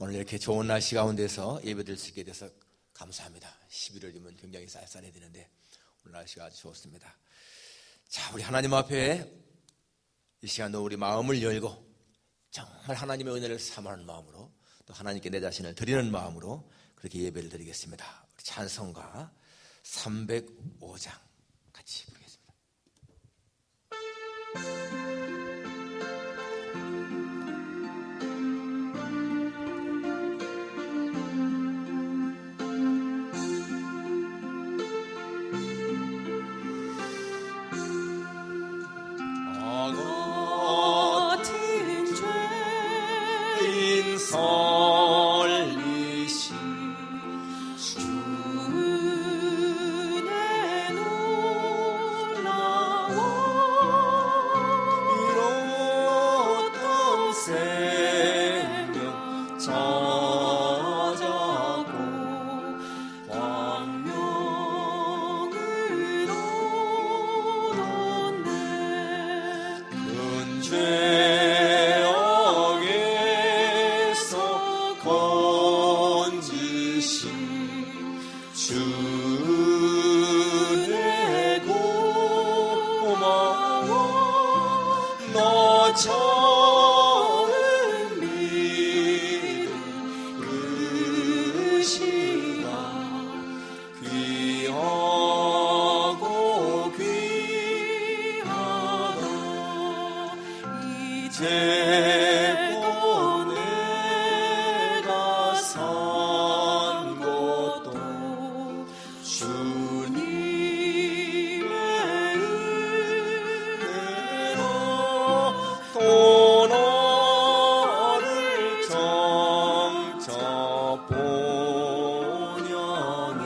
오늘 이렇게 좋은 날씨 가운데서 예배드릴 수 있게 돼서 감사합니다. 11월이면 굉장히 쌀쌀해야 되는데 오늘 날씨가 아주 좋습니다. 자, 우리 하나님 앞에 이 시간도 우리 마음을 열고 정말 하나님의 은혜를 사모하는 마음으로 또 하나님께 내 자신을 드리는 마음으로 그렇게 예배를 드리겠습니다. 우리 찬송가 305장 같이 부르겠습니다. 설리시 주의 놀라워 이뤘던 생명 저자고 광명을 얻었네 큰 죄 주내 고마워 너 처음 믿은 그 시간 귀하고 귀하다 이제껏 내가 산 것도 주님의 은혜로 또 너를 정저 본향에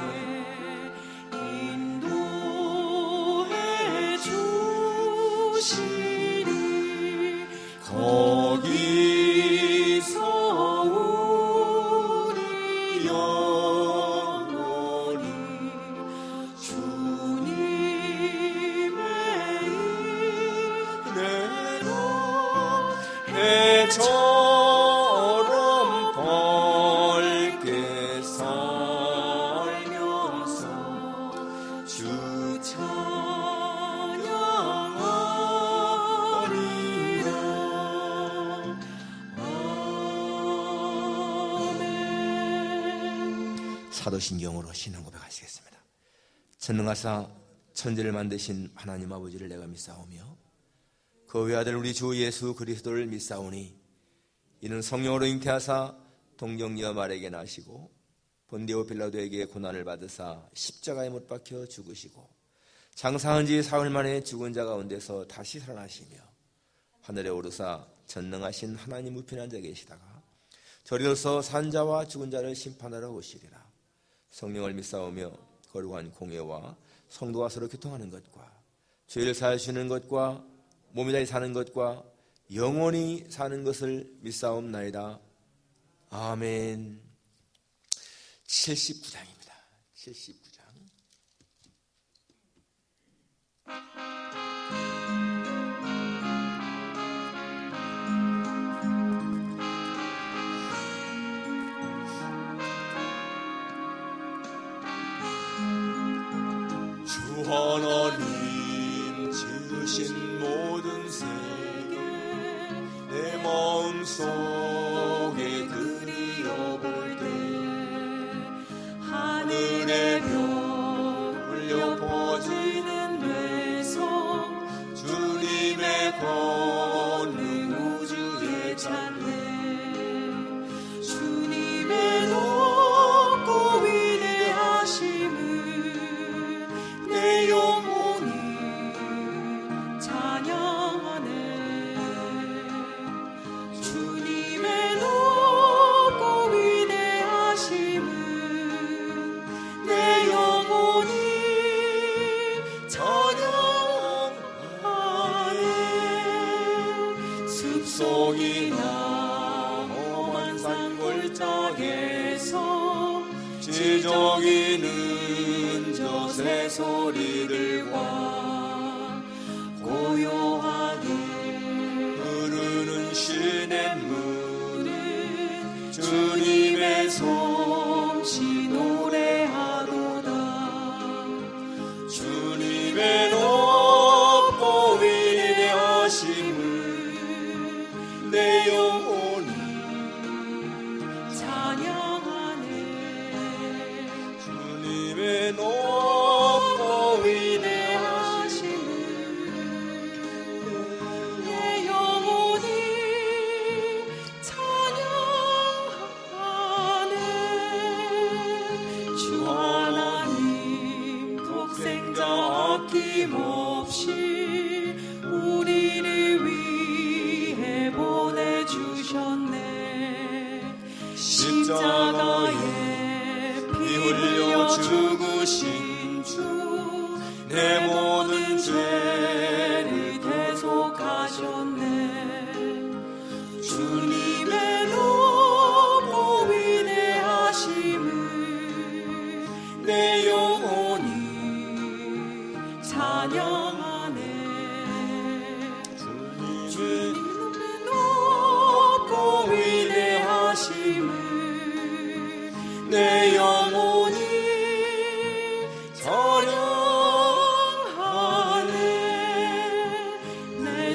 인도해 주시니 거기서 우리 영원히 주님의 은혜로 해처럼 밝게 살면서 주 찬양하리라. 아멘. 사도신경으로 신앙 고백하시겠습니다. 전능하사 천지를 만드신 하나님 아버지를 내가 믿사오며 그 외아들 우리 주 예수 그리스도를 믿사오니 이는 성령으로 잉태하사 동정녀 마리아에게 나시고 본디오 빌라도에게 고난을 받으사 십자가에 못 박혀 죽으시고 장사한 지 사흘 만에 죽은 자 가운데서 다시 살아나시며 하늘에 오르사 전능하신 하나님 우편에 앉아 계시다가 저리로서 산 자와 죽은 자를 심판하러 오시리라. 성령을 믿사오며 거룩한 공예와 성도가 서로 교통하는 것과 죄를 사하시는 것과 몸이 다시 사는 것과 영원히 사는 것을 믿사옵나이다. 아멘. 79장입니다. 79장. 주 하나님 지으신 모든 세계 내 마음속에 그리어볼 때 하늘의 별 울려 퍼지는 뇌성 주님의 권능 우주의 찬양 주님의 높고 위대하심을 내 영혼이 찬양하네 주님의 높고 위대하심을 내 영혼이 찬양하네 숲속이나 험한 산골짜기에서 지저귀는 저 새소리들과 고요하게 흐르는 시냇물은 주님 주셨네. 십자가에 피 흘려 죽으신 주 내 모든 죄를 대속하셨네. 주님의 높고 위대하심을 내 영혼이 찬양하네. 주님의 높고 위대하심을 내 영혼이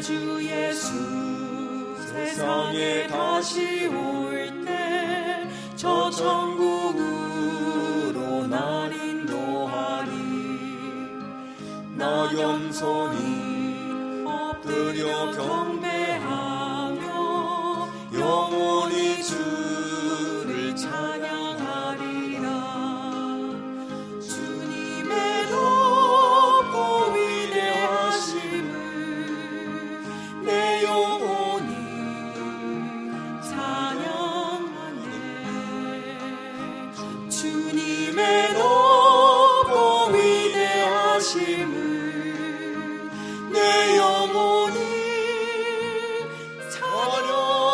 주 예수 세상에 다시 올 때 저 천국으로 날 인도하리. 나 겸손히 엎드려 경배하며 영원히 주를 찬양하리라. 주님의 높고 위대하심을 내 영혼이 찬양하네. 주님의 높고 위대하심을 내 영혼이 찬양하네.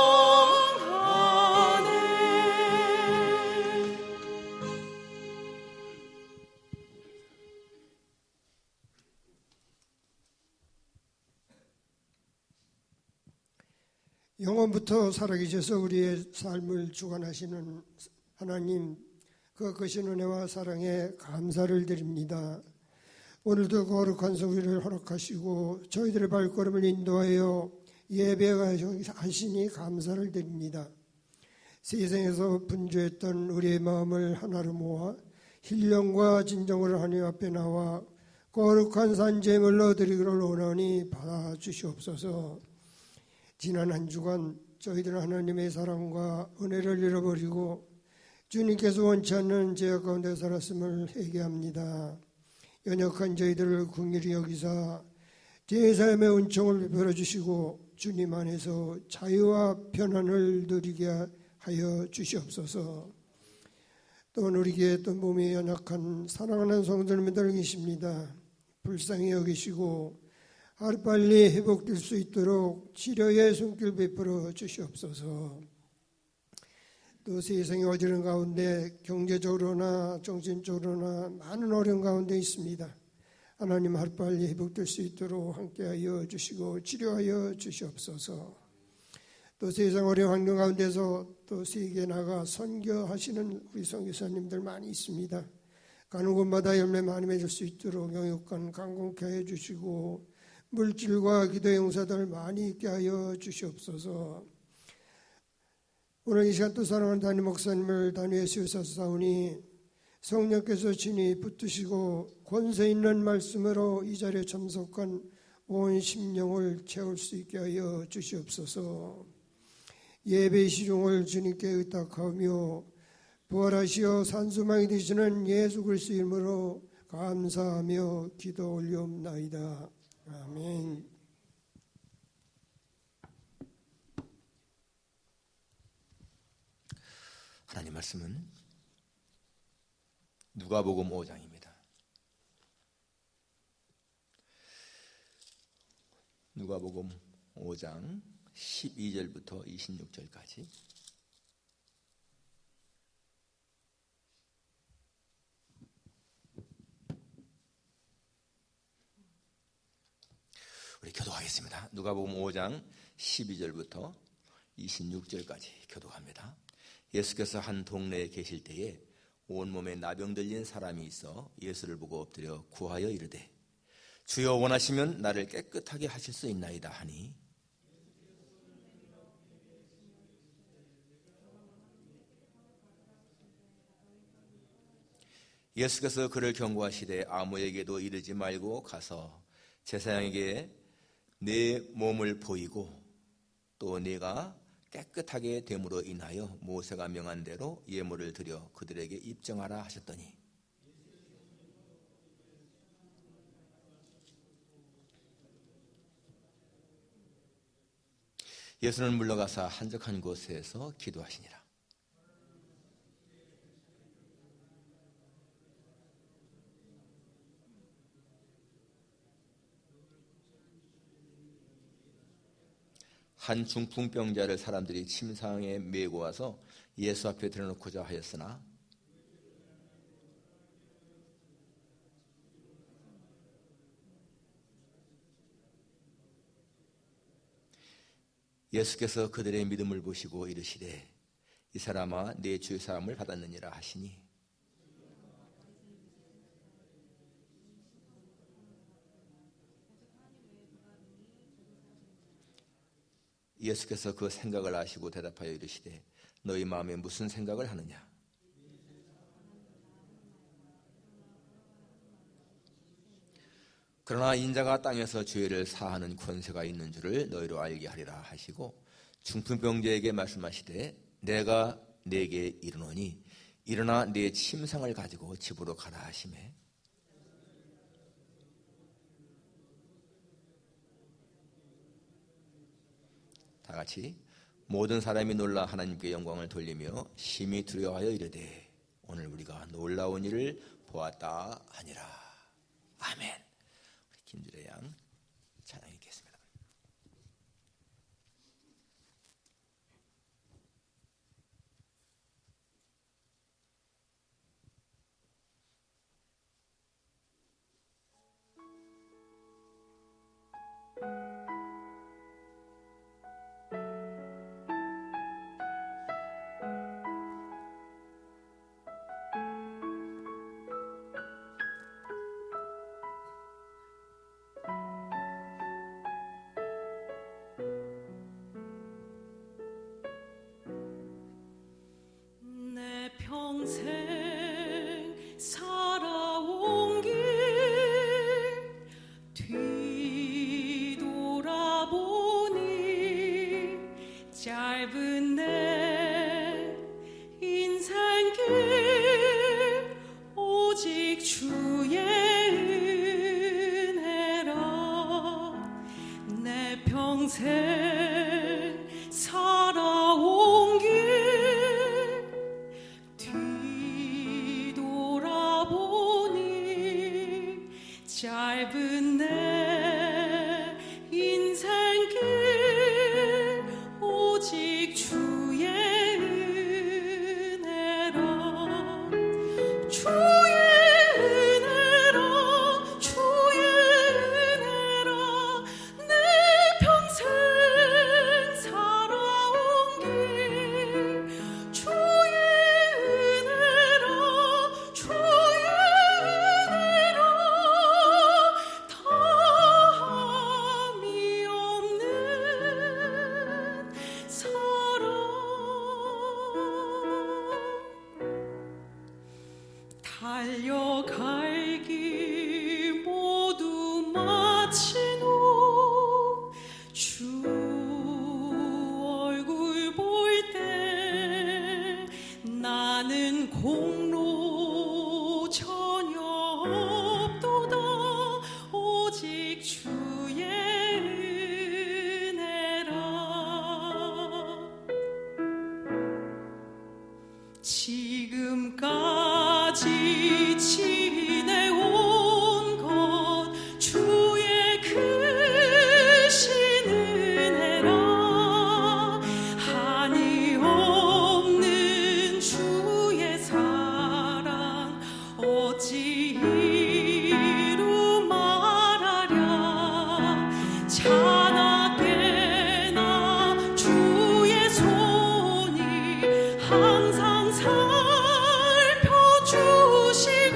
영원부터 살아계셔서 우리의 삶을 주관하시는 하나님, 그 크신 은혜와 사랑에 감사를 드립니다. 오늘도 거룩한 성회를 허락하시고 저희들의 발걸음을 인도하여 예배하시니 감사를 드립니다. 세상에서 분주했던 우리의 마음을 하나로 모아 신령과 진정으로 하나님 앞에 나와 거룩한 산제물로 드리기를 원하니 받아주시옵소서. 지난 한 주간 저희들 하나님의 사랑과 은혜를 잃어버리고 주님께서 원치 않는 죄악 가운데 살았음을 회개합니다. 연약한 저희들을 긍휼히 여기사 제사함의 은총을 베풀어 주시고 주님 안에서 자유와 편안을 누리게 하여 주시옵소서. 또 우리에게 또 몸이 연약한 사랑하는 성도님들 계십니다. 불쌍히 여기시고 하루빨리 회복될 수 있도록 치료의 손길 베풀어 주시옵소서. 또 세상의 어려운 가운데 경제적으로나 정신적으로나 많은 어려움 가운데 있습니다. 하나님 하루빨리 회복될 수 있도록 함께하여 주시고 치료하여 주시옵소서. 또 세상 어려운 환경 가운데서 또 세계에 나가 선교하시는 우리 선교사님들 많이 있습니다. 가는 곳마다 열매 많이 맺을 수 있도록 영육간 강건케 하여 주시고 물질과 기도의 용사들 많이 있게 하여 주시옵소서. 오늘 이 시간 또 사랑하는 담임 목사님을 단위에 세우사사오니 성령께서 친히 붙드시고 권세 있는 말씀으로 이 자리에 참석한 온 심령을 채울 수 있게 하여 주시옵소서. 예배의 시종을 주님께 의탁하며 부활하시어 산수망이 되시는 예수 그리스도 이름으로 감사하며 기도 올리옵나이다. 아멘. 하나님 말씀은 누가복음 5장입니다. 누가복음 5장 12절부터 26절까지 우리 교도하겠습니다. 누가복음 5장 12절부터 26절까지 교도합니다. 예수께서 한 동네에 계실 때에 온몸에 나병 들린 사람이 있어 예수를 보고 엎드려 구하여 이르되 주여 원하시면 나를 깨끗하게 하실 수 있나이다 하니 예수께서 그를 경고하시되 아무에게도 이르지 말고 가서 제사장에게 내 몸을 보이고 또 네가 깨끗하게 됨으로 인하여 모세가 명한 대로 예물을 드려 그들에게 입증하라 하셨더니 예수는 물러가사 한적한 곳에서 기도하시니라. 한 중풍병자를 사람들이 침상에 메고 와서 예수 앞에 들여놓고자 하였으나 예수께서 그들의 믿음을 보시고 이르시되 이 사람아 네 주의 사함을 받았느니라 하시니 예수께서 그 생각을 아시고 대답하여 이르시되 너희 마음에 무슨 생각을 하느냐. 그러나 인자가 땅에서 죄를 사하는 권세가 있는 줄을 너희로 알게 하리라 하시고 중풍병자에게 말씀하시되 내가 네게 이르노니 일어나 네 침상을 가지고 집으로 가라 하시매 다 같이 모든 사람이 놀라 하나님께 영광을 돌리며 심히 두려워하여 이르되 오늘 우리가 놀라운 일을 보았다 하니라. 아멘. 우리 김주래 양 찬양 읽겠습니다. 내 평생 살아온 길 뒤돌아보니 짧은 내 인생길 오직 주의 은혜라. 내 평생 살아온 길 뒤돌아보니 짧은 내 인생길 오직 주의 은혜라. 주의 은혜라. 주의 은혜라. 내 평생 살아온 길 주의 은혜라. 주의 은혜라. 다함이 없는 사랑. 달려갈 길 모두 마치고 주 얼굴 볼 때 나는 공로 전혀 없도다. 오직 주의 은혜라. 지금까지 지내온 것 주의 크신 은혜라. 한이 없는 주의 사랑 어찌 이루 말하랴. 자나깨나 주의 손이 항상 살펴주시고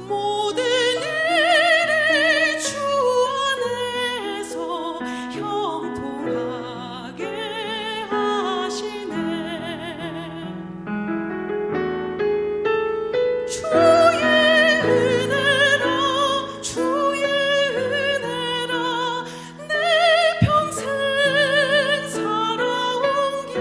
모든 일을 주 안에서 형통하게 하시네. 주의 은혜라. 주의 은혜라. 내 평생 살아온 길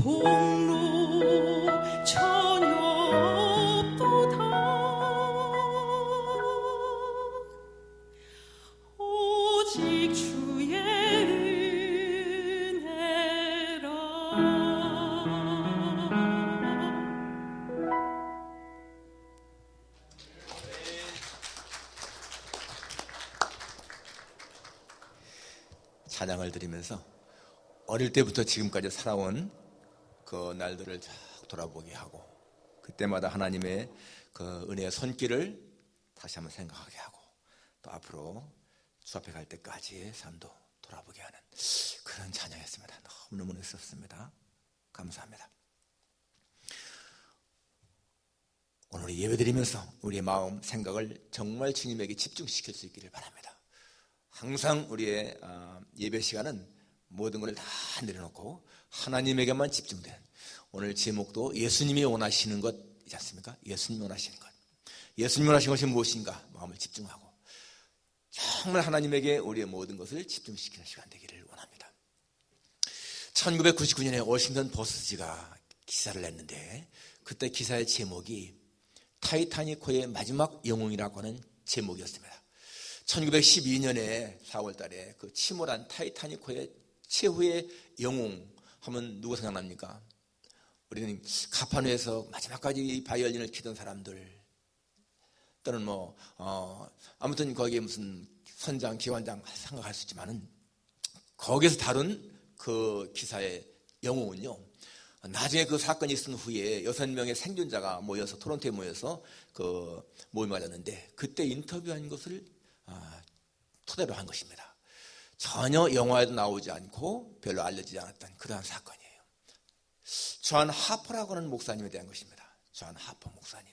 공로 전혀 없도다. 오직 주의 은혜라. 찬양을 드리면서 어릴 때부터 지금까지 살아온 그 날들을 쫙 돌아보게 하고, 그때마다 하나님의 그 은혜의 손길을 다시 한번 생각하게 하고, 또 앞으로 주 앞에 갈 때까지의 삶도 돌아보게 하는 그런 찬양이었습니다. 너무너무 멋있었습니다. 감사합니다. 오늘 예배드리면서 우리의 마음, 생각을 정말 주님에게 집중시킬 수 있기를 바랍니다. 항상 우리의 예배 시간은 모든 걸 다 내려놓고 하나님에게만 집중된, 오늘 제목도 예수님이 원하시는 것이지 않습니까? 예수님이 원하시는 것. 예수님이 원하시는 것이 무엇인가? 마음을 집중하고 정말 하나님에게 우리의 모든 것을 집중시키는 시간 되기를 원합니다. 1999년에 워싱턴 포스트가 기사를 냈는데, 그때 기사의 제목이 타이타닉호의 마지막 영웅이라고 하는 제목이었습니다. 1912년에 4월 달에 그 침몰한 타이타닉호의 최후의 영웅 하면 누구 생각납니까? 우리는 가판위에서 마지막까지 바이올린을 치던 사람들, 또는 아무튼 거기에 무슨 선장, 기관장 생각할 수 있지만은, 거기에서 다룬 그 기사의 영웅은요, 나중에 그 사건이 있은 후에 6명의 생존자가 모여서 토론토에 모여서 그 모임을 가졌는데, 그때 인터뷰한 것을 토대로 한 것입니다. 전혀 영화에도 나오지 않고 별로 알려지지 않았던 그러한 사건이에요. 존 하퍼라고 하는 목사님에 대한 것입니다. 존 하퍼 목사님.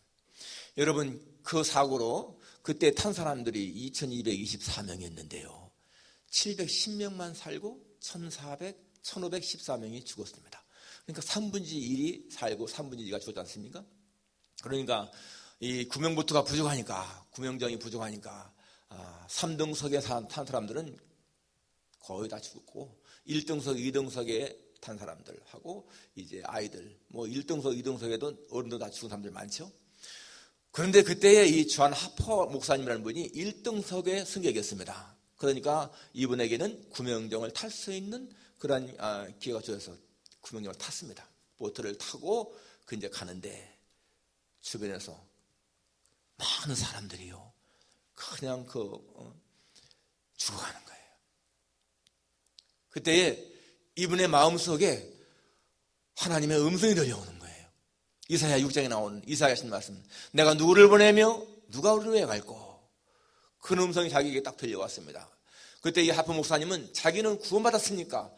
여러분, 그 사고로 그때 탄 사람들이 2224명이었는데요 710명만 살고 1514명이 죽었습니다. 그러니까 3분의 1이 살고 3분의 2가 죽었지 않습니까? 그러니까 이 구명보트가 부족하니까, 구명정이 부족하니까 3등석에 탄 사람들은 거의 다 죽었고, 1등석, 2등석에 탄 사람들하고 이제 아이들, 1등석, 2등석에도 어른들 다 죽은 사람들 많죠. 그런데 그때의 이 존 하퍼 목사님이라는 분이 1등석의 승객이었습니다. 그러니까 이분에게는 구명정을 탈 수 있는 그런 기회가 주어서 구명정을 탔습니다. 보트를 타고 이제 가는데, 주변에서 많은 사람들이요, 그냥 죽어가는 거예요. 그때에 이분의 마음속에 하나님의 음성이 들려오는 거예요. 이사야 6장에 나오는 이사야 하신 말씀, 내가 누구를 보내며 누가 우리를 위해 갈꼬. 그 음성이 자기에게 딱 들려왔습니다. 그때 이 하프 목사님은 자기는 구원받았으니까,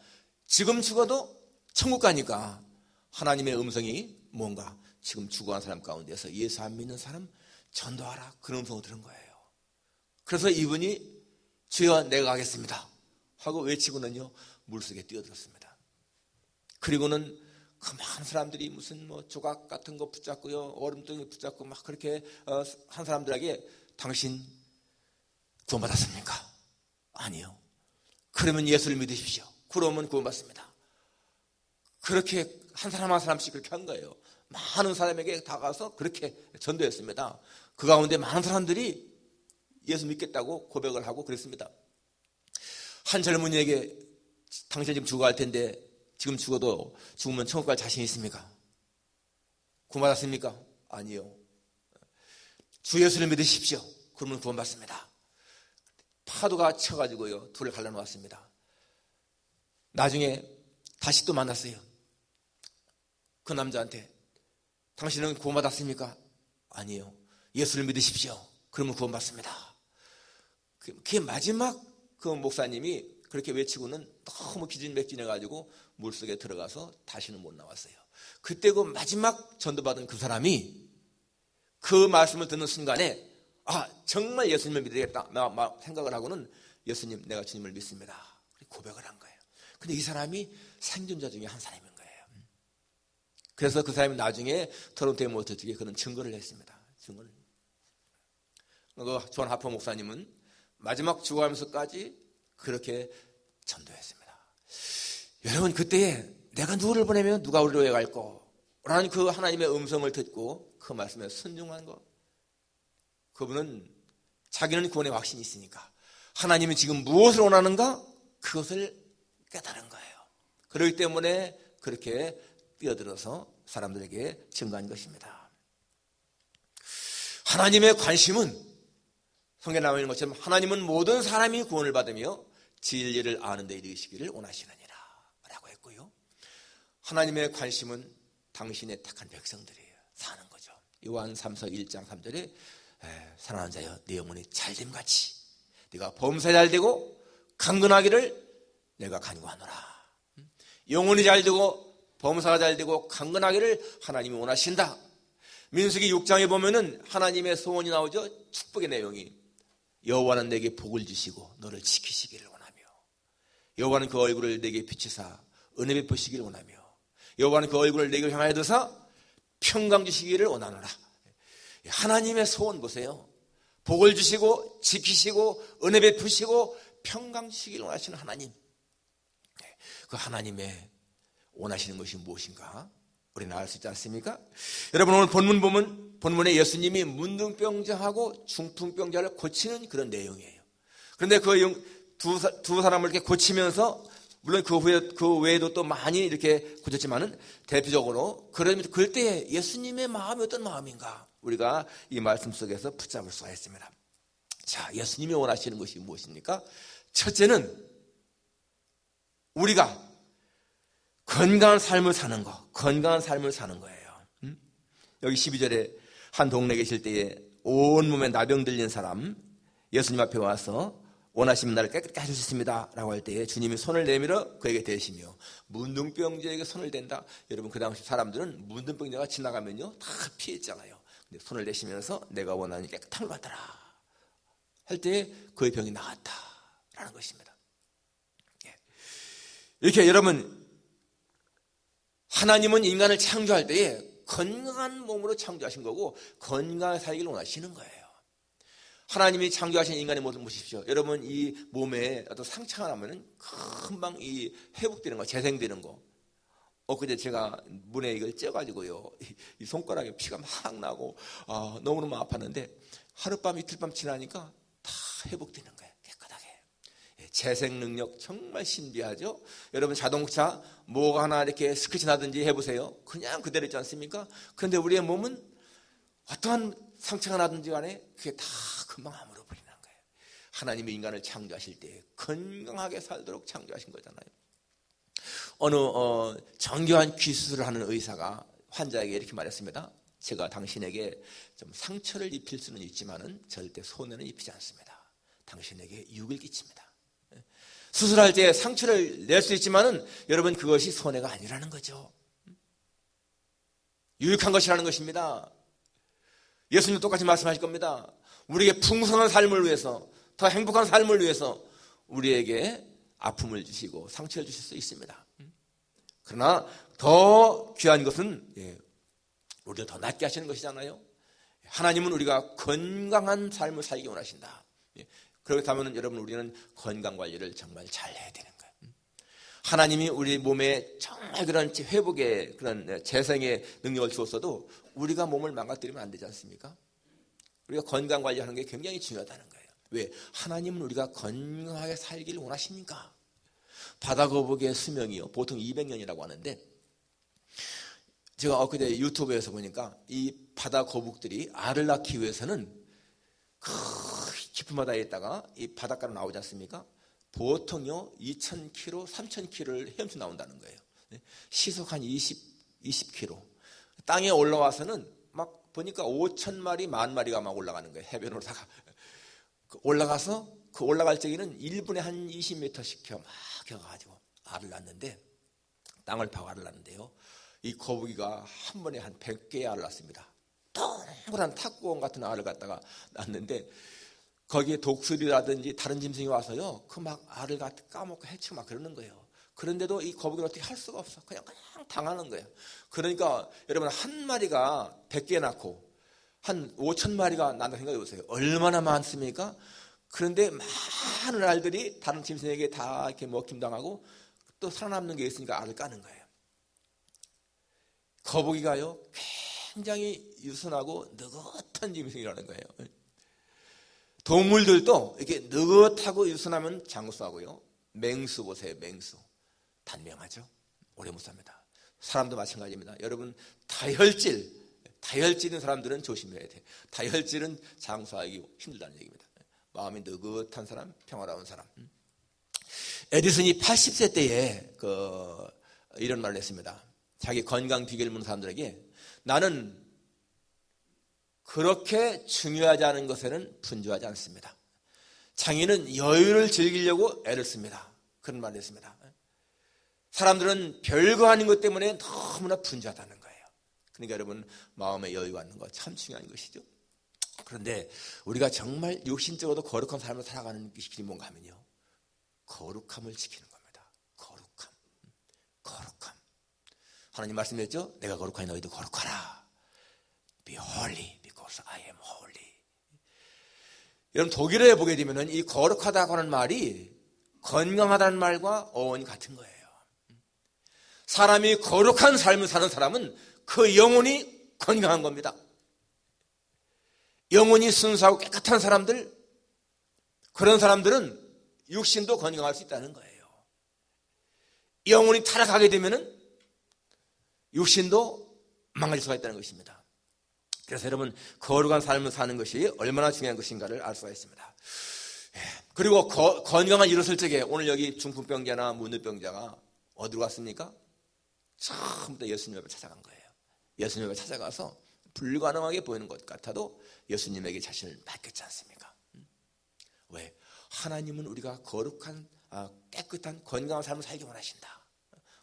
지금 죽어도 천국 가니까 하나님의 음성이 뭔가 지금 죽어간 사람 가운데서 예수 안 믿는 사람 전도하라, 그런 음성을 들은 거예요. 그래서 이분이 주여 내가 가겠습니다 하고 외치고는요 물속에 뛰어들었습니다. 그리고는 그 많은 사람들이 무슨 조각 같은 거 붙잡고요, 얼음덩이 붙잡고 막 그렇게 한 사람들에게 당신 구원받았습니까? 아니요. 그러면 예수를 믿으십시오. 그러면 구원받습니다. 그렇게 한 사람 한 사람씩 그렇게 한 거예요. 많은 사람에게 다가가서 그렇게 전도했습니다. 그 가운데 많은 사람들이 예수 믿겠다고 고백을 하고 그랬습니다. 한 젊은이에게 당신 지금 죽어갈 텐데, 지금 죽어도 죽으면 천국 갈 자신 있습니까? 구원받았습니까? 아니요. 주 예수를 믿으십시오. 그러면 구원받습니다. 파도가 쳐가지고요 둘을 갈라놓았습니다. 나중에 다시 또 만났어요. 그 남자한테 당신은 구원받았습니까? 아니요. 예수를 믿으십시오. 그러면 구원받습니다. 그게 마지막 그 목사님이 그렇게 외치고는 너무 기진맥진해가지고 물속에 들어가서 다시는 못 나왔어요. 그때 그 마지막 전도받은 그 사람이 그 말씀을 듣는 순간에 정말 예수님을 믿어야겠다 생각을 하고는 예수님, 내가 주님을 믿습니다. 고백을 한 거예요. 근데 이 사람이 생존자 중에 한 사람인 거예요. 그래서 그 사람이 나중에 토론토의 모터직에 그런 증거를 했습니다. 증거를. 존 하퍼 목사님은 마지막 죽어가면서까지 그렇게 전도했습니다. 여러분, 그때에 내가 누구를 보내면 누가 우리로 왜 갈꼬? 라는 그 하나님의 음성을 듣고 그 말씀에 순종한 것. 그분은 자기는 구원의 확신이 있으니까 하나님이 지금 무엇을 원하는가? 그것을 깨달은 거예요. 그렇기 때문에 그렇게 뛰어들어서 사람들에게 증거한 것입니다. 하나님의 관심은 성경에 나와 있는 것처럼 하나님은 모든 사람이 구원을 받으며 진리를 아는 데 이르시기를 원하시느니라 라고 했고요. 하나님의 관심은 당신의 택한 백성들이에요. 사는 거죠. 요한 3서 1장 3절에 사랑하는 자여 네 영혼이 잘됨같이 네가 범사 잘되고 강건하기를 내가 간구하노라. 영혼이 잘되고 범사가 잘되고 강건하기를 하나님이 원하신다. 민수기 6장에 보면은 하나님의 소원이 나오죠. 축복의 내용이 여호와는 내게 복을 주시고 너를 지키시기를 원하며 여호와는 그 얼굴을 내게 비추사 은혜 베푸시기를 원하며 여호와는 그 얼굴을 내게 향하여 두사 평강 주시기를 원하노라. 하나님의 소원 보세요. 복을 주시고 지키시고 은혜 베푸시고 평강 주시기를 원하시는 하나님. 그 하나님의 원하시는 것이 무엇인가? 우리는 알 수 있지 않습니까? 여러분 오늘 본문 보면 본문에 예수님이 문둥병자하고 중풍병자를 고치는 그런 내용이에요. 그런데 그 두 사람을 이렇게 고치면서 물론 그 외에도 또 많이 이렇게 고쳤지만은 대표적으로 그럴 때 예수님의 마음이 어떤 마음인가? 우리가 이 말씀 속에서 붙잡을 수가 있습니다. 자, 예수님이 원하시는 것이 무엇입니까? 첫째는 우리가 건강한 삶을 사는 거, 건강한 삶을 사는 거예요. 여기 12절에 한 동네에 계실 때에 온몸에 나병 들린 사람 예수님 앞에 와서 원하시면 나를 깨끗게 하실 수 있습니다 라고 할 때에 주님이 손을 내밀어 그에게 대시며 문둥병자에게 손을 댄다. 여러분 그 당시 사람들은 문둥병자가 지나가면요 다 피했잖아요. 근데 손을 대시면서 내가 원하는 깨끗함을 받아라 할 때에 그의 병이 나았다라는 것입니다. 이렇게 여러분 하나님은 인간을 창조할 때에 건강한 몸으로 창조하신 거고 건강하게 살기를 원하시는 거예요. 하나님이 창조하신 인간의 모습을 보십시오. 여러분 이 몸에 어떤 상처가 나면 금방 이 회복되는 거, 재생되는 거. 엊그제 제가 문에 이걸 쪄가지고요. 이 손가락에 피가 막 나고 너무너무 아팠는데 하룻밤 이틀밤 지나니까 다 회복되는 거예요. 깨끗하게. 재생 능력 정말 신비하죠. 여러분 자동차 뭐가 하나 이렇게 스크래치 나든지 해보세요. 그냥 그대로 있지 않습니까? 그런데 우리의 몸은 어떠한 상처가 나든지 간에 그게 다 금방 아물어 버리는 거예요. 하나님이 인간을 창조하실 때 건강하게 살도록 창조하신 거잖아요. 어느 정교한 귀수술을 하는 의사가 환자에게 이렇게 말했습니다. 제가 당신에게 좀 상처를 입힐 수는 있지만은 절대 손해는 입히지 않습니다. 당신에게 유익을 끼칩니다. 수술할 때 상처를 낼 수 있지만은 여러분 그것이 손해가 아니라는 거죠. 유익한 것이라는 것입니다. 예수님 똑같이 말씀하실 겁니다. 우리에게 풍성한 삶을 위해서 더 행복한 삶을 위해서 우리에게 아픔을 주시고 상처를 주실 수 있습니다. 그러나 더 귀한 것은 우리를 더 낫게 하시는 것이잖아요. 하나님은 우리가 건강한 삶을 살기 원하신다. 그렇다면 여러분 우리는 건강관리를 정말 잘 해야 되는 거예요. 하나님이 우리 몸에 정말 그런 회복의 그런 재생의 능력을 주었어도 우리가 몸을 망가뜨리면 안 되지 않습니까? 우리가 건강관리하는 게 굉장히 중요하다는 거예요. 왜? 하나님은 우리가 건강하게 살기를 원하십니까? 바다거북의 수명이요 보통 200년이라고 하는데 제가 엊그제 유튜브에서 보니까 이 바다거북들이 알을 낳기 위해서는 깊은 바다에 있다가 이 바닷가로 나오지 않습니까? 보통요 2,000km, 3,000km를 헤엄쳐 나온다는 거예요. 시속 한 20km. 땅에 올라와서는 막 보니까 5,000마리, 10,000마리가 막 올라가는 거예요. 해변으로다가 올라가서 그 올라갈 적에는 1분에 한 20m씩 막 겨가지고 알을 낳는데 땅을 파고 알을 낳는데요. 이 거북이가 한 번에 한 100개의 알을 낳습니다. 동그란 탁구공 같은 알을 갖다가 낳는데 거기에 독수리라든지 다른 짐승이 와서요. 그 막 알을 까먹고 해치고 막 그러는 거예요. 그런데도 이 거북이는 어떻게 할 수가 없어. 그냥 당하는 거예요. 그러니까 여러분 한 마리가 100개 낳고 한 5,000마리가 난다 생각해 보세요. 얼마나 많습니까? 그런데 많은 알들이 다른 짐승에게 다 이렇게 먹힘당하고 또 살아남는 게 있으니까 알을 까는 거예요. 거북이가요 굉장히 유순하고 느긋한 짐승이라는 거예요. 동물들도 이렇게 느긋하고 유순하면 장수하고요. 맹수 보세요. 맹수 단명하죠. 오래 못 삽니다. 사람도 마찬가지입니다. 여러분 다혈질인 사람들은 조심해야 돼요. 다혈질은 장수하기 힘들다는 얘기입니다. 마음이 느긋한 사람, 평화로운 사람. 에디슨이 80세 때에 이런 말을 했습니다. 자기 건강 비결을 묻는 사람들에게 나는 그렇게 중요하지 않은 것에는 분주하지 않습니다. 장인은 여유를 즐기려고 애를 씁니다. 그런 말을 했습니다. 사람들은 별거 아닌 것 때문에 너무나 분주하다는 거예요. 그러니까 여러분 마음의 여유 갖는 거 참 중요한 것이죠. 그런데 우리가 정말 육신적으로도 거룩한 삶을 살아가는 길이 뭔가 하면요. 거룩함을 지키는 겁니다. 거룩함. 하나님 말씀했죠. 내가 거룩하니 너희도 거룩하라. Be holy because I am holy. 여러분 독일어에 보게 되면 이 거룩하다고 하는 말이 건강하다는 말과 어원이 같은 거예요. 사람이 거룩한 삶을 사는 사람은 그 영혼이 건강한 겁니다. 영혼이 순수하고 깨끗한 사람들, 그런 사람들은 육신도 건강할 수 있다는 거예요. 영혼이 타락하게 되면 육신도 망가질 수가 있다는 것입니다. 그래서 여러분 거룩한 삶을 사는 것이 얼마나 중요한 것인가를 알 수가 있습니다. 그리고 건강한 일었을 적에 오늘 여기 중풍병자나 문둥병자가 어디로 갔습니까? 처음부터 예수님 앞에 찾아간 거예요. 예수님 앞에 찾아가서 불가능하게 보이는 것 같아도 예수님에게 자신을 맡겼지 않습니까? 왜? 하나님은 우리가 거룩한 깨끗한 건강한 삶을 살기 원하신다.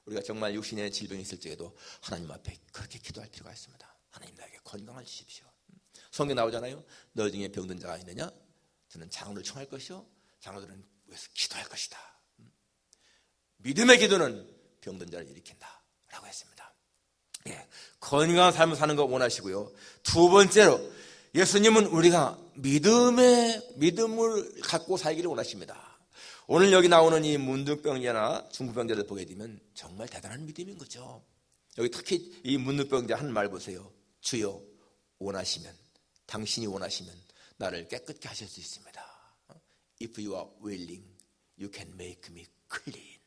우리가 정말 육신의 질병이 있을 적에도 하나님 앞에 그렇게 기도할 필요가 있습니다. 하나님 나에게 건강을 주십시오. 성경 나오잖아요. 너 중에 병든 자가 있느냐? 저는 장로를 청할 것이요 장로들은 위해서 기도할 것이다. 믿음의 기도는 병든 자를 일으킨다 라고 했습니다. 예, 건강한 삶을 사는 거 원하시고요. 두 번째로 예수님은 우리가 믿음을 갖고 살기를 원하십니다. 오늘 여기 나오는 이 문둥병자나 중풍병자들 보게 되면 정말 대단한 믿음인 거죠. 여기 특히 이 문둥병자 하는 말 보세요. 주여 원하시면, 당신이 원하시면 나를 깨끗게 하실 수 있습니다. If you are willing, you can make me clean.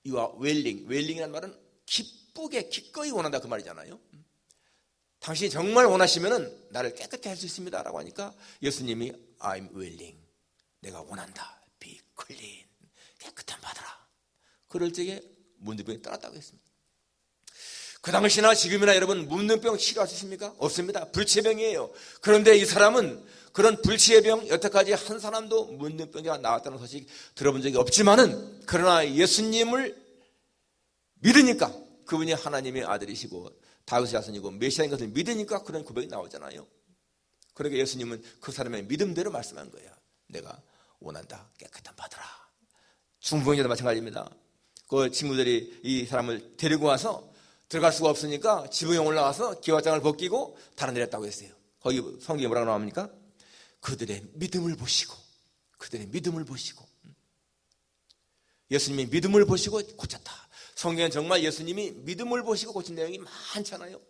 You are willing이라는 말은 기쁘게 기꺼이 원한다 그 말이잖아요. 당신이 정말 원하시면 나를 깨끗게 할 수 있습니다 라고 하니까 예수님이 I'm willing, 내가 원한다, be clean, 깨끗한 받아라. 그럴 적에 문둥병이 떠났다고 했습니다. 그 당시나 지금이나 여러분 문둥병 치료할 수 있습니까? 없습니다. 불치병이에요. 그런데 이 사람은 그런 불치의 병 여태까지 한 사람도 문둥병자가 나왔다는 소식 들어본 적이 없지만은 그러나 예수님을 믿으니까 그분이 하나님의 아들이시고 다윗의 자손이고 메시아인 것을 믿으니까 그런 고백이 나오잖아요. 그러니까 예수님은 그 사람의 믿음대로 말씀한 거예요. 내가 원한다. 깨끗한 받으라. 중풍병자도 마찬가지입니다. 그 친구들이 이 사람을 데리고 와서 들어갈 수가 없으니까 지붕에 올라가서 기와장을 벗기고 달아내렸다고 했어요. 거기 성경에 뭐라고 나옵니까? 그들의 믿음을 보시고 예수님이 믿음을 보시고 고쳤다. 성경엔 정말 예수님이 믿음을 보시고 고친 내용이 많잖아요.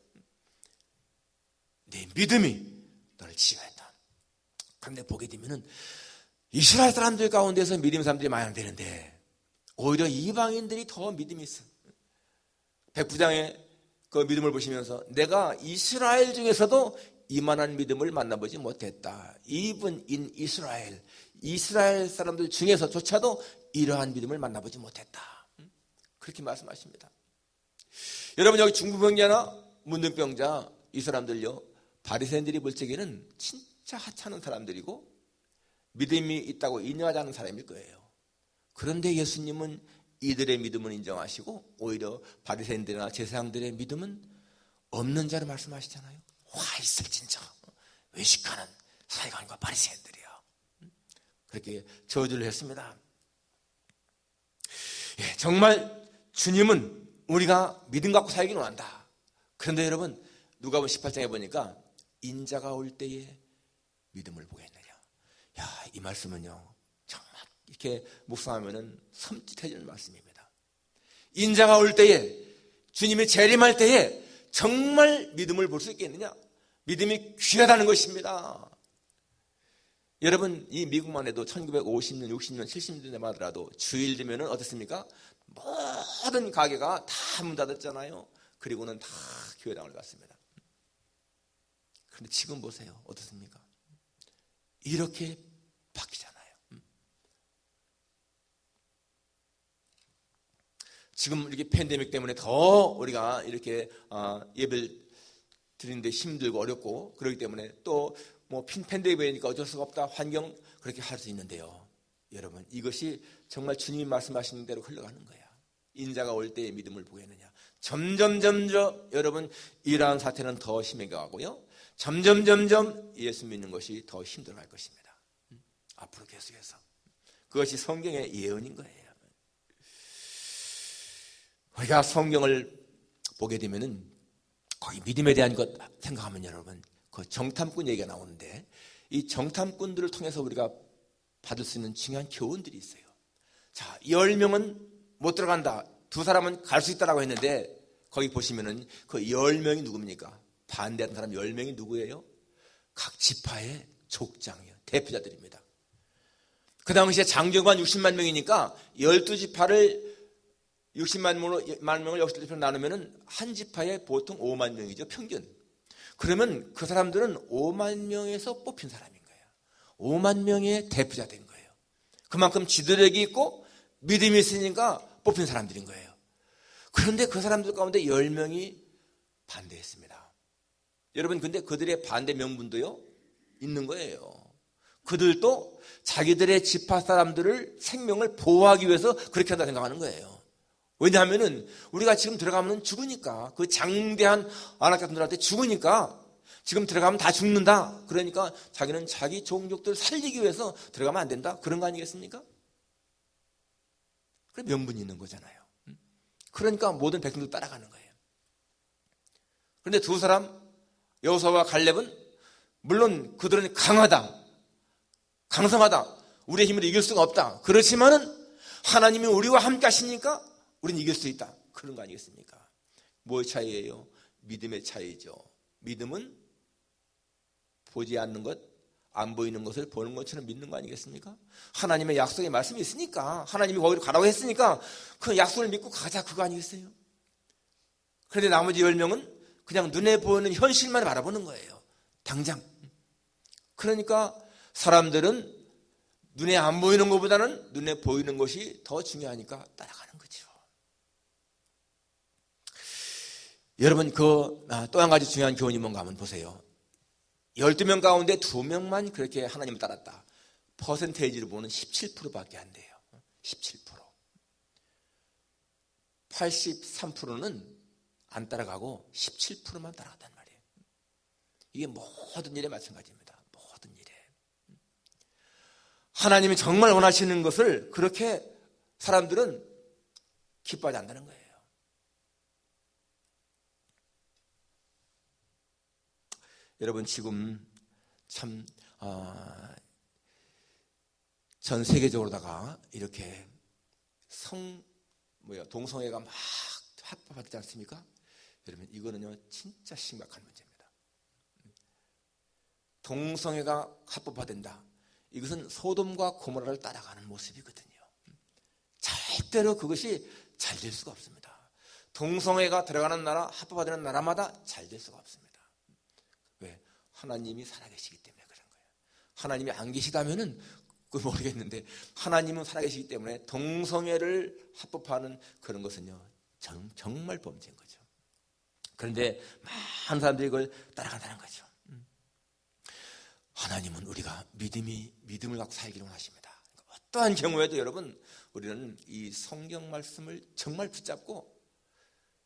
내 믿음이 너를 치유했다. 그런데 보게 되면은 이스라엘 사람들 가운데서 믿음 사람들이 많이 안 되는데 오히려 이방인들이 더 믿음이 있어. 백부장의 그 믿음을 보시면서 내가 이스라엘 중에서도 이만한 믿음을 만나보지 못했다. Even in Israel, 이스라엘 사람들 중에서조차도 이러한 믿음을 만나보지 못했다. 그렇게 말씀하십니다. 여러분 여기 중풍병자나 문둥병자 이 사람들요 바리새인들이 볼 적에는 진짜 하찮은 사람들이고 믿음이 있다고 인정하지 않는 사람일 거예요. 그런데 예수님은 이들의 믿음을 인정하시고 오히려 바리새인들이나 제사장들의 믿음은 없는 자로 말씀하시잖아요. 와 있을진저 외식하는 사회관과 바리새인들이요. 그렇게 저주를 했습니다. 예, 정말 주님은 우리가 믿음 갖고 살기는 원한다. 그런데 여러분 누가복음 18장에 보니까 인자가 올 때에 믿음을 보겠느냐. 야, 이 말씀은요 정말 이렇게 묵상하면은 섬찟해지는 말씀입니다. 인자가 올 때에 주님이 재림할 때에 정말 믿음을 볼 수 있겠느냐? 믿음이 귀하다는 것입니다. 여러분, 이 미국만 해도 1950년, 60년, 70년대만 하더라도 주일 되면 어떻습니까? 모든 가게가 다 문 닫았잖아요. 그리고는 다 교회당을 갔습니다. 그런데 지금 보세요. 어떻습니까? 이렇게 바뀌잖아요. 지금 이렇게 팬데믹 때문에 더 우리가 이렇게 예배를 드리는데 힘들고 어렵고 그렇기 때문에 또 뭐 팬데믹이니까 어쩔 수가 없다. 환경 그렇게 할 수 있는데요. 여러분, 이것이 정말 주님이 말씀하시는 대로 흘러가는 거야. 인자가 올 때의 믿음을 보겠느냐. 점점 여러분 이러한 사태는 더 심해가고요. 점점 예수 믿는 것이 더 힘들어갈 것입니다. 앞으로 계속해서 그것이 성경의 예언인 거예요. 우리가 성경을 보게 되면은 거기 믿음에 대한 것 생각하면 여러분 그 정탐꾼 얘기가 나오는데 이 정탐꾼들을 통해서 우리가 받을 수 있는 중요한 교훈들이 있어요. 자, 10명은 못 들어간다. 2사람은 갈 수 있다라고 했는데 거기 보시면은 그 10명이 누굽니까? 반대하는 사람 10명이 누구예요? 각 지파의 족장이요. 대표자들입니다. 그 당시에 장정관 60만 명이니까 12지파를 60만 명을 60지파로 나누면은 한 지파에 보통 5만 명이죠. 평균. 그러면 그 사람들은 5만 명에서 뽑힌 사람인 거예요. 5만 명의 대표자 된 거예요. 그만큼 지도력이 있고 믿음이 있으니까 뽑힌 사람들인 거예요. 그런데 그 사람들 가운데 10명이 반대했습니다. 여러분, 근데 그들의 반대 명분도요 있는 거예요. 그들도 자기들의 지파 사람들을 생명을 보호하기 위해서 그렇게 한다 생각하는 거예요. 왜냐하면은 우리가 지금 들어가면 죽으니까, 그 장대한 안악자들한테 죽으니까 지금 들어가면 다 죽는다. 그러니까 자기는 자기 종족들 살리기 위해서 들어가면 안 된다. 그런 거 아니겠습니까? 그래, 명분이 있는 거잖아요. 그러니까 모든 백성들 따라가는 거예요. 그런데 2사람 여호수아와 갈렙은 물론 그들은 강하다, 강성하다, 우리의 힘으로 이길 수가 없다. 그렇지만은 하나님이 우리와 함께 하시니까 우리는 이길 수 있다. 그런 거 아니겠습니까? 뭐의 차이예요? 믿음의 차이죠. 믿음은 보지 않는 것, 안 보이는 것을 보는 것처럼 믿는 거 아니겠습니까? 하나님의 약속의 말씀이 있으니까, 하나님이 거기로 가라고 했으니까 그 약속을 믿고 가자, 그거 아니겠어요? 그런데 나머지 10명은 그냥 눈에 보이는 현실만 바라보는 거예요. 당장. 그러니까 사람들은 눈에 안 보이는 것보다는 눈에 보이는 것이 더 중요하니까 따라가는 거죠. 여러분, 또 한 가지 중요한 교훈이 뭔가 한번 보세요. 12명 가운데 2명만 그렇게 하나님을 따랐다. 퍼센테이지로 보면 17%밖에 안 돼요. 17%. 83%는 안 따라가고 17%만 따라갔단 말이에요. 이게 모든 일에 마찬가지입니다. 모든 일에. 하나님이 정말 원하시는 것을 그렇게 사람들은 기뻐하지 않는다는 거예요. 여러분, 지금 참 전 세계적으로다가 이렇게 동성애가 막 합법화되지 않습니까? 여러분, 이거는요 진짜 심각한 문제입니다. 동성애가 합법화된다. 이것은 소돔과 고모라를 따라가는 모습이거든요. 절대로 그것이 잘 될 수가 없습니다. 동성애가 들어가는 나라, 합법화되는 나라마다 잘 될 수가 없습니다. 왜? 하나님이 살아계시기 때문에 그런 거예요. 하나님이 안 계시다면은 그걸 모르겠는데, 하나님은 살아계시기 때문에 동성애를 합법화하는 그런 것은요 정말 범죄인 거죠. 그런데 많은 사람들이 이걸 따라간다는 거죠. 하나님은 우리가 믿음을 갖고 살기를 원하십니다. 어떠한 경우에도 여러분, 우리는 이 성경 말씀을 정말 붙잡고,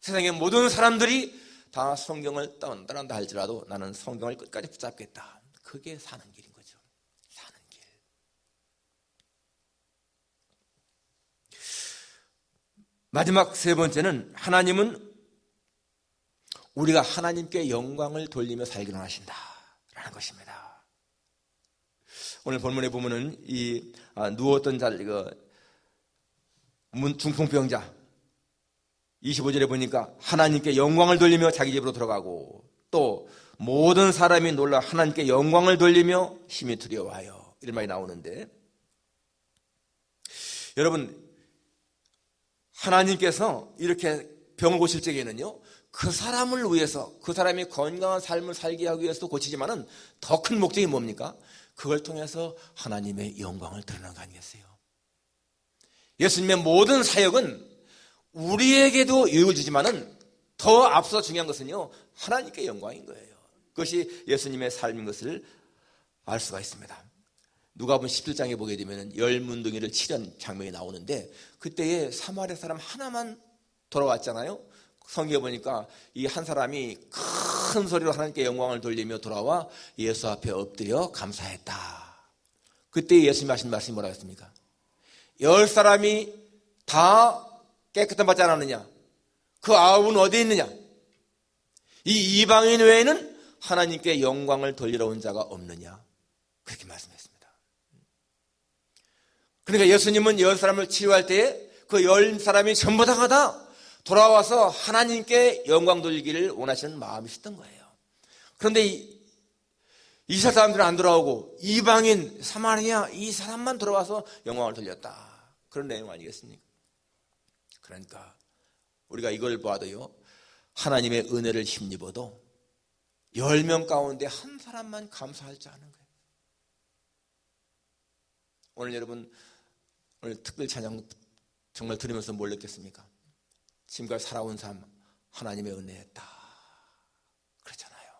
세상의 모든 사람들이 다 성경을 따른다 할지라도 나는 성경을 끝까지 붙잡겠다. 그게 사는 길인 거죠. 사는 길. 마지막 3번째는, 하나님은 우리가 하나님께 영광을 돌리며 살기를 원하신다라는 것입니다. 오늘 본문에 보면은 이 누웠던 중풍병자, 25절에 보니까 하나님께 영광을 돌리며 자기 집으로 들어가고, 또 모든 사람이 놀라 하나님께 영광을 돌리며 심히 두려워하여, 이런 말이 나오는데, 여러분, 하나님께서 이렇게 병을 고칠 적에는요, 그 사람을 위해서, 그 사람이 건강한 삶을 살게 하기 위해서 고치지만은 더 큰 목적이 뭡니까? 그걸 통해서 하나님의 영광을 드러나는 거 아니겠어요? 예수님의 모든 사역은 우리에게도 유익을 주지만은 더 앞서 중요한 것은요, 하나님께 영광인 거예요. 그것이 예수님의 삶인 것을 알 수가 있습니다. 누가복음 17장에 보게 되면 열문둥이를 치던 장면이 나오는데, 그때에 사마리아 사람 하나만 돌아왔잖아요. 성경에 보니까 이 한 사람이 큰 소리로 하나님께 영광을 돌리며 돌아와 예수 앞에 엎드려 감사했다. 그때 예수님이 하신 말씀이 뭐라고 했습니까? 10사람이 다 깨끗한 받지 않았느냐? 그 9은 어디에 있느냐? 이 이방인 외에는 하나님께 영광을 돌리러 온 자가 없느냐? 그렇게 말씀했습니다. 그러니까 예수님은 10사람을 치유할 때에 그 10사람이 전부 다가 돌아와서 하나님께 영광 돌리기를 원하시는 마음이셨던 거예요. 그런데 이스라엘 사람들은 안 돌아오고 이방인 사마리아 이 사람만 돌아와서 영광을 돌렸다. 그런 내용 아니겠습니까? 그러니까 우리가 이걸 봐도요, 하나님의 은혜를 힘입어도 10명 가운데 한 사람만 감사할 줄 아는 거예요. 오늘 여러분, 오늘 특별 찬양 정말 들으면서 뭘 느꼈습니까? 지금까지 살아온 삶 하나님의 은혜였다 그렇잖아요.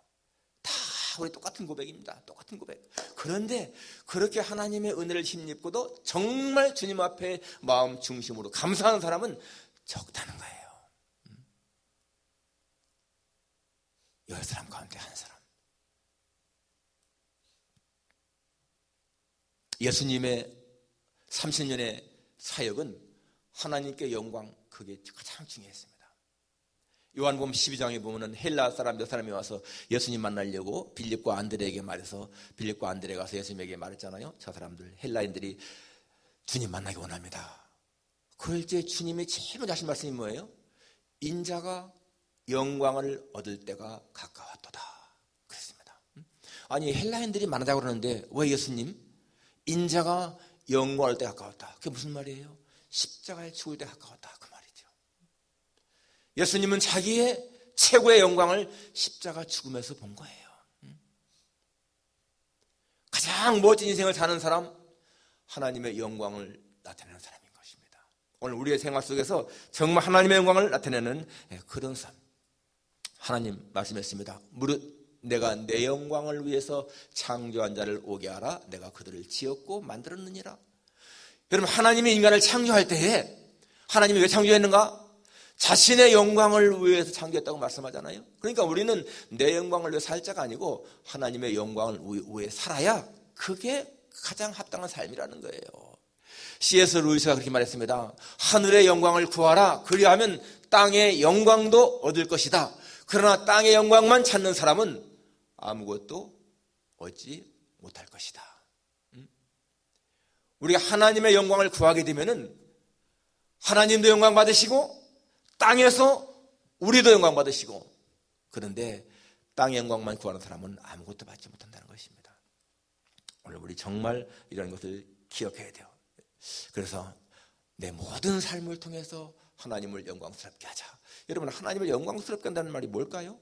다 우리 똑같은 고백입니다. 똑같은 고백. 그런데 그렇게 하나님의 은혜를 힘입고도 정말 주님 앞에 마음 중심으로 감사하는 사람은 적다는 거예요. 10사람 가운데 한 사람. 예수님의 30년의 사역은 하나님께 영광, 그게 가장 중요했습니다. 요한복음 12장에 보면은 헬라 사람 몇 사람이 와서 예수님 만나려고 빌립과 안드레에게 말해서, 빌립과 안드레가 가서 예수님에게 말했잖아요. 저 사람들 헬라인들이 주님 만나기 원합니다. 그럴 때 주님이 제일 먼저 하신 말씀이 뭐예요? 인자가 영광을 얻을 때가 가까웠도다 그랬습니다. 아니 헬라인들이 만나자고 그러는데 왜 예수님? 인자가 영광을 얻을 때가 가까웠다. 그게 무슨 말이에요? 십자가에 죽을 때가 가까웠다 그 말이죠. 예수님은 자기의 최고의 영광을 십자가 죽음에서 본 거예요. 가장 멋진 인생을 사는 사람, 하나님의 영광을 나타내는 사람인 것입니다. 오늘 우리의 생활 속에서 정말 하나님의 영광을 나타내는 그런 삶. 하나님 말씀했습니다. 무릇 내가 내 영광을 위해서 창조한 자를 오게 하라. 내가 그들을 지었고 만들었느니라. 여러분, 하나님이 인간을 창조할 때에 하나님이 왜 창조했는가? 자신의 영광을 위해서 창조했다고 말씀하잖아요. 그러니까 우리는 내 영광을 위해 살 자가 아니고 하나님의 영광을 위해 살아야 그게 가장 합당한 삶이라는 거예요. C.S. 루이스가 그렇게 말했습니다. 하늘의 영광을 구하라. 그리하면 땅의 영광도 얻을 것이다. 그러나 땅의 영광만 찾는 사람은 아무것도 얻지 못할 것이다. 우리가 하나님의 영광을 구하게 되면은 하나님도 영광 받으시고 땅에서 우리도 영광 받으시고, 그런데 땅의 영광만 구하는 사람은 아무것도 받지 못한다는 것입니다. 오늘 우리 정말 이런 것을 기억해야 돼요. 그래서 내 모든 삶을 통해서 하나님을 영광스럽게 하자. 여러분, 하나님을 영광스럽게 한다는 말이 뭘까요?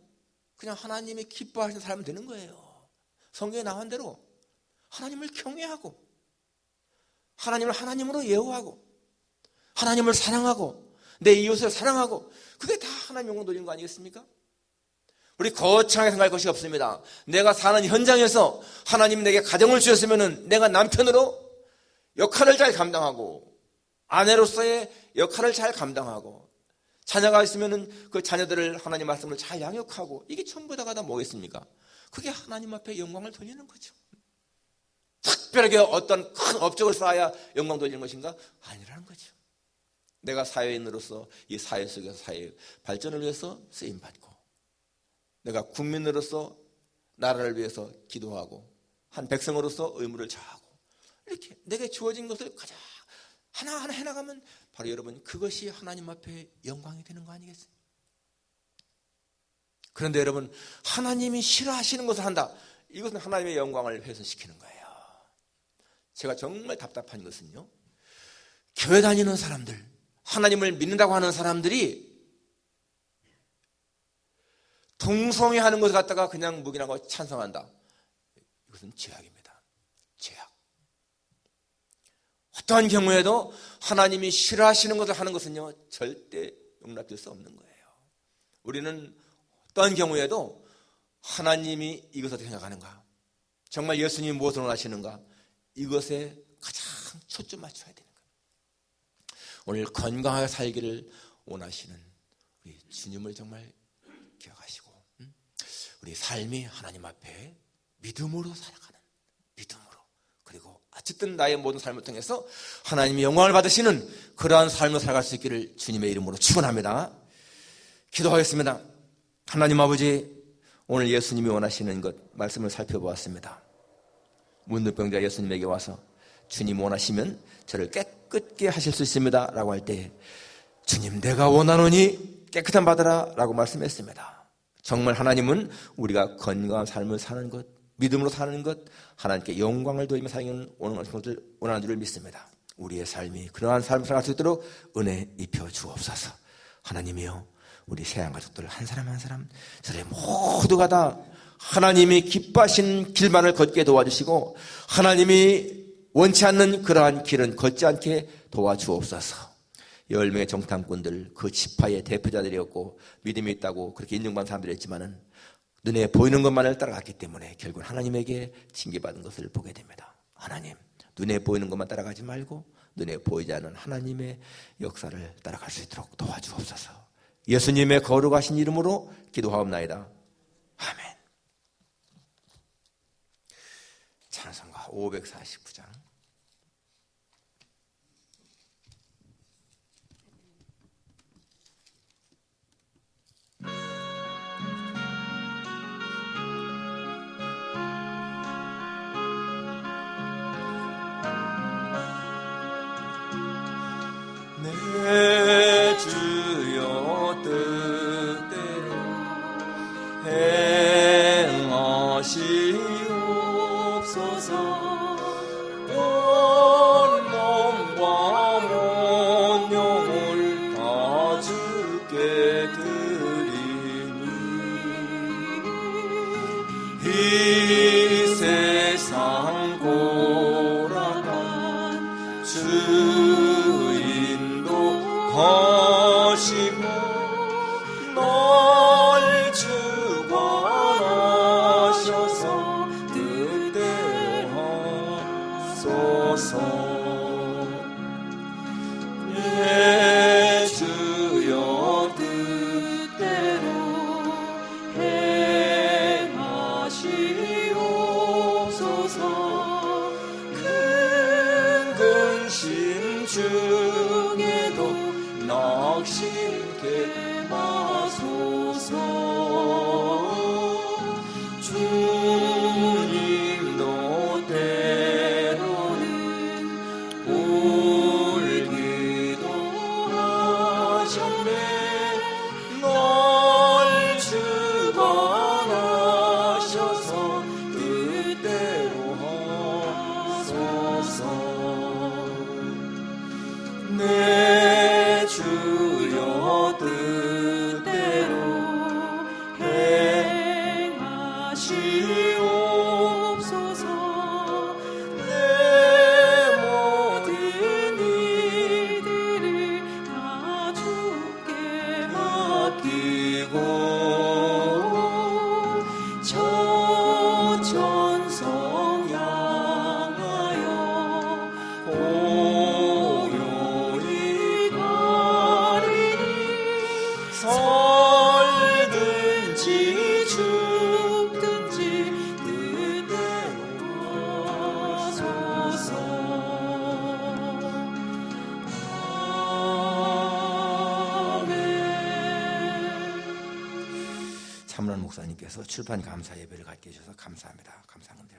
그냥 하나님이 기뻐하시는 삶이 되는 거예요. 성경에 나온 대로 하나님을 경외하고 하나님을 하나님으로 예우하고 하나님을 사랑하고 내 이웃을 사랑하고, 그게 다 하나님 영광 돌리는 거 아니겠습니까? 우리 거창하게 생각할 것이 없습니다. 내가 사는 현장에서 하나님이 내게 가정을 주셨으면 내가 남편으로 역할을 잘 감당하고 아내로서의 역할을 잘 감당하고 자녀가 있으면 그 자녀들을 하나님 말씀을 잘 양육하고, 이게 전부 다가 다 뭐겠습니까? 그게 하나님 앞에 영광을 돌리는 거죠. 특별하게 어떤 큰 업적을 쌓아야 영광 돌리는 것인가? 아니라는 거죠. 내가 사회인으로서 이 사회 속에서 사회의 발전을 위해서 쓰임받고, 내가 국민으로서 나라를 위해서 기도하고, 한 백성으로서 의무를 다하고, 이렇게 내게 주어진 것을 가장 하나하나 해나가면 바로 여러분, 그것이 하나님 앞에 영광이 되는 거 아니겠어요? 그런데 여러분, 하나님이 싫어하시는 것을 한다. 이것은 하나님의 영광을 훼손시키는 거예요. 제가 정말 답답한 것은요, 교회 다니는 사람들, 하나님을 믿는다고 하는 사람들이 동성애하는 것을 갖다가 그냥 묵인하고 찬성한다. 이것은 죄악입니다. 죄악. 어떠한 경우에도 하나님이 싫어하시는 것을 하는 것은요, 절대 용납될 수 없는 거예요. 우리는 어떠한 경우에도 하나님이 이것을 어떻게 생각하는가, 정말 예수님이 무엇을 원하시는가, 이것에 가장 초점 맞춰야 되는 거예요. 오늘 건강하게 살기를 원하시는 우리 주님을 정말 기억하시고, 우리 삶이 하나님 앞에 믿음으로 살아가는, 믿음으로, 그리고 어쨌든 나의 모든 삶을 통해서 하나님의 영광을 받으시는 그러한 삶을 살아갈 수 있기를 주님의 이름으로 축원합니다. 기도하겠습니다. 하나님 아버지, 오늘 예수님이 원하시는 것 말씀을 살펴보았습니다. 문둥병자 예수님에게 와서 주님 원하시면 저를 깨끗게 하실 수 있습니다 라고 할 때, 주님 내가 원하노니 깨끗한 받으라 라고 말씀했습니다. 정말 하나님은 우리가 건강한 삶을 사는 것, 믿음으로 사는 것, 하나님께 영광을 돌리며 사는 것을 원하는 줄을 믿습니다. 우리의 삶이 그러한 삶을 살아갈 수 있도록 은혜 입혀 주옵소서. 하나님이여, 우리 세안 가족들 한 사람 한 사람 저희 모두가 다 하나님이 기뻐하신 길만을 걷게 도와주시고, 하나님이 원치 않는 그러한 길은 걷지 않게 도와주옵소서. 10명의 정탐꾼들, 그 지파의 대표자들이었고 믿음이 있다고 그렇게 인정받은 사람들이었지만은 눈에 보이는 것만을 따라갔기 때문에 결국 하나님에게 징계받은 것을 보게 됩니다. 하나님, 눈에 보이는 것만 따라가지 말고 눈에 보이지 않는 하나님의 역사를 따라갈 수 있도록 도와주옵소서. 예수님의 거룩하신 이름으로 기도하옵나이다. 아멘. 찬송가 549장. 내 주여 뜻대로 행하시옵소서. 온 몸과 온 영을 다 주께 드리니 이 세상 고락한 주인도 하시고 널 주관하셔서 뜻대로 하소서. 내 주여 뜻대로 행하시옵소서. 큰 근심 중에도 낙심케 마소서. 주님도 때로는 울기도 하셨네. 널 주관하셔서 뜻대로 하소서. 내 주여 뜻대로 행하시옵소서. 내 모든 일들을 다 주께 맡기고 저 천성 향하여 고요히 가리니 살든지 죽든지 뜻대로 하소서. 아멘. 참란 목사님께서 출판 감사 예배를 갖게 해주셔서 감사합니다. 감사합니다.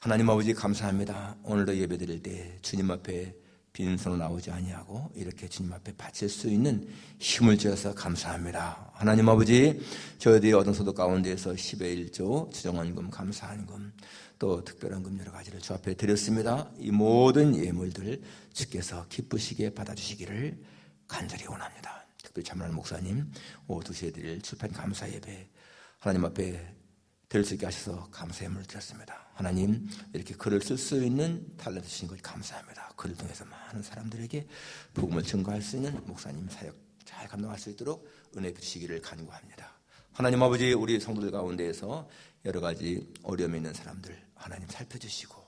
하나님 아버지 감사합니다. 오늘도 예배 드릴 때 주님 앞에 빈손으로 나오지 아니하고 이렇게 주님 앞에 바칠 수 있는 힘을 주셔서 감사합니다. 하나님 아버지, 저희들이 얻은 소득 가운데에서 10의 1조, 주정헌금, 감사헌금, 또 특별헌금 여러 가지를 주 앞에 드렸습니다. 이 모든 예물들 주께서 기쁘시게 받아주시기를 간절히 원합니다. 특별히 참여하는 목사님, 오후 2시에 드릴 출판 감사 예배 하나님 앞에 드릴 수 있게 하셔서 감사의 예물을 드렸습니다. 하나님, 이렇게 글을 쓸 수 있는 탤런트 주신 것 감사합니다. 글을 통해서 많은 사람들에게 복음을 증거할 수 있는 목사님 사역 잘 감당할 수 있도록 은혜 주시기를 간구합니다. 하나님 아버지, 우리 성도들 가운데에서 여러 가지 어려움이 있는 사람들 하나님 살펴주시고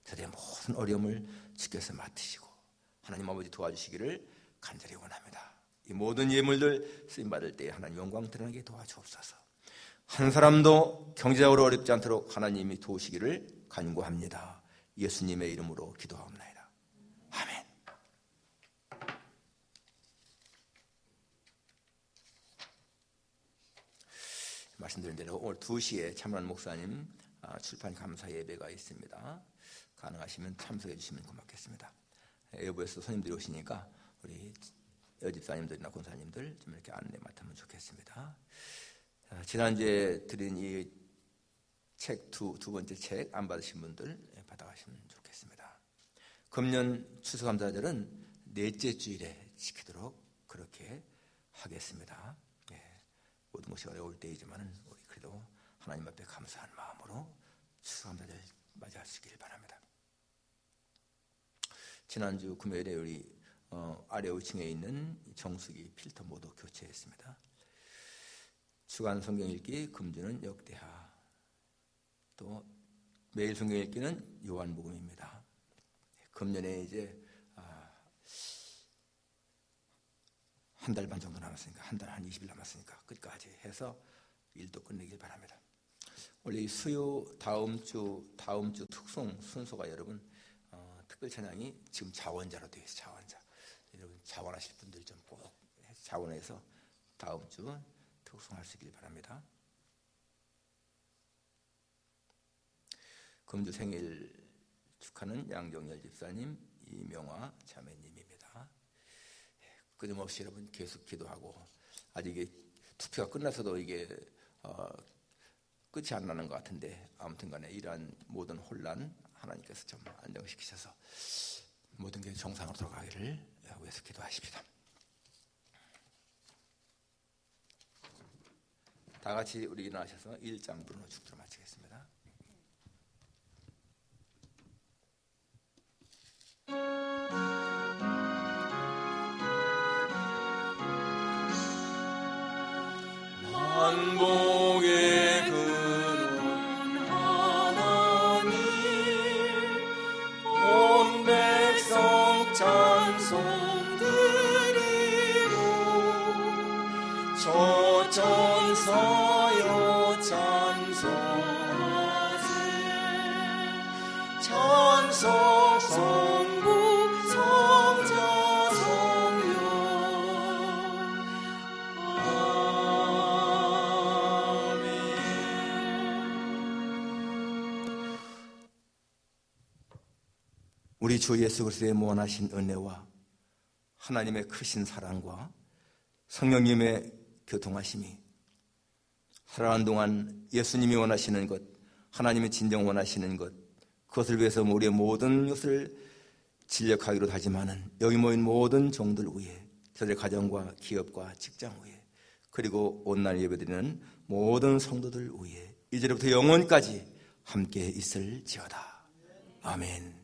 저들의 모든 어려움을 주께서 맡으시고 하나님 아버지 도와주시기를 간절히 원합니다. 이 모든 예물들 쓰임받을 때에 하나님 영광 드러나게 도와주옵소서. 한 사람도 경제적으로 어렵지 않도록 하나님이 도우시기를 간구합니다. 예수님의 이름으로 기도하옵나이다. 아멘. 말씀드린 대로 오늘 2시에 참여하는 목사님 출판 감사 예배가 있습니다. 가능하시면 참석해 주시면 고맙겠습니다. 외부에서 손님들이 오시니까 우리 여집사님들이나 권사님들 좀 이렇게 안내 맡으면 좋겠습니다. 지난주에 드린 이 책 두 번째 책 안 받으신 분들 받아가시면 좋겠습니다. 금년 추수감사절은 넷째 주일에 지키도록 그렇게 하겠습니다. 모든 것이 어려울 때이지만 우리 그래도 하나님 앞에 감사한 마음으로 추수감사절 맞이하시길 바랍니다. 지난주 금요일에 우리 아래 5층에 있는 정수기 필터 모두 교체했습니다. 주간 성경 읽기 금주는 역대하, 또 매일 성경 읽기는 요한복음입니다. 금년에 이제 한 달 반 정도 남았으니까 한 20일 남았으니까 끝까지 해서 일도 끝내길 바랍니다. 원래 이 수요 다음 주 특송 순서가 여러분 특별 찬양이 지금 자원자로 되어 있어요. 자원자. 여러분 자원하실 분들 좀 꼭 자원해서 다음 주 특송하시길 바랍니다. 금주 생일 축하는 양정열 집사님, 이명화 자매님입니다. 끊임없이 여러분 계속 기도하고, 아직 이게 투표가 끝나서도 이게 끝이 안 나는 것 같은데, 아무튼간에 이러한 모든 혼란 하나님께서 좀 안정시키셔서 모든 게 정상으로 돌아가기를 위해서 기도하십시다. 다 같이 우리 일어나셔서 1장 부르는 축도를 마치겠습니다. 만복의 근원 하나님, 온 백성 찬송 드리고, 저천사여 찬송하세. 찬송 성부 성자 성령 우리 주 예수 그리스도의 무한하신 은혜와 하나님의 크신 사랑과 성령님의 교통하심이 살아가는 동안 예수님이 원하시는 것, 하나님이 진정 원하시는 것, 그것을 위해서 우리의 모든 것을 진력하기로 하지만은 여기 모인 모든 종들 위에, 저들의 가정과 기업과 직장 위에, 그리고 온날 예배드리는 모든 성도들 위에 이제부터 영원까지 함께 있을지어다. 아멘.